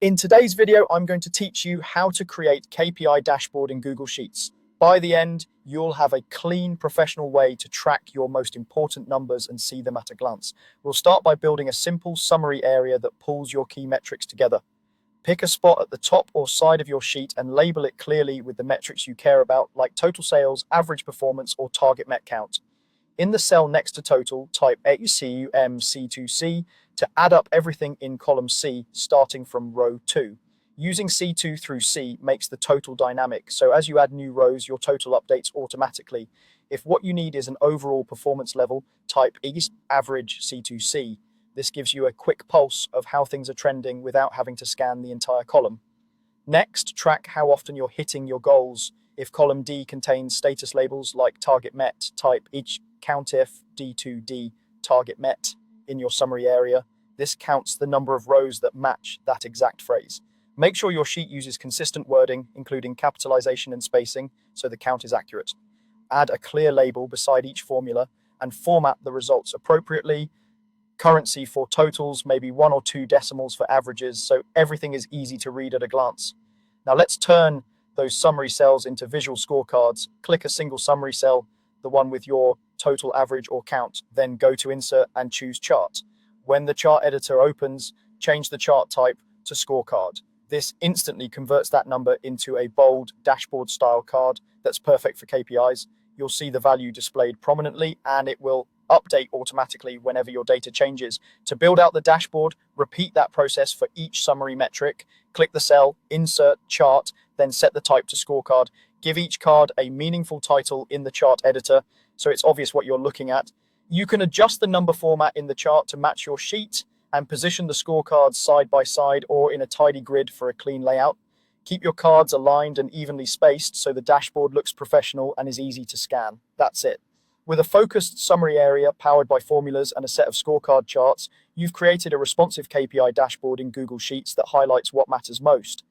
In today's video, I'm going to teach you how to create KPI dashboard in Google Sheets. By the end, you'll have a clean, professional way to track your most important numbers and see them at a glance. We'll start by building a simple summary area that pulls your key metrics together. Pick a spot at the top or side of your sheet and label it clearly with the metrics you care about, like total sales, average performance, or target met count. In the cell next to total, type ACUM-C2C to add up everything in column C, starting from row 2. Using C2 through C makes the total dynamic, so as you add new rows, your total updates automatically. If what you need is an overall performance level, type average C2C. This gives you a quick pulse of how things are trending without having to scan the entire column. Next, track how often you're hitting your goals. If column D contains status labels like target met, type each countif D2D target met in your summary area. This counts the number of rows that match that exact phrase. Make sure your sheet uses consistent wording, including capitalization and spacing, so the count is accurate. Add a clear label beside each formula and format the results appropriately. Currency for totals, maybe 1 or 2 decimals for averages, so everything is easy to read at a glance. Now let's turn those summary cells into visual scorecards. Click a single summary cell, the one with your total, average, or count, then go to Insert and choose Chart. When the chart editor opens, change the chart type to Scorecard. This instantly converts that number into a bold dashboard style card that's perfect for KPIs. You'll see the value displayed prominently and it will update automatically whenever your data changes. To build out the dashboard, repeat that process for each summary metric. Click the cell, insert chart, then set the type to scorecard. Give each card a meaningful title in the chart editor so it's obvious what you're looking at. You can adjust the number format in the chart to match your sheet and position the scorecards side by side or in a tidy grid for a clean layout. Keep your cards aligned and evenly spaced so the dashboard looks professional and is easy to scan. That's it. With a focused summary area powered by formulas and a set of scorecard charts, you've created a responsive KPI dashboard in Google Sheets that highlights what matters most.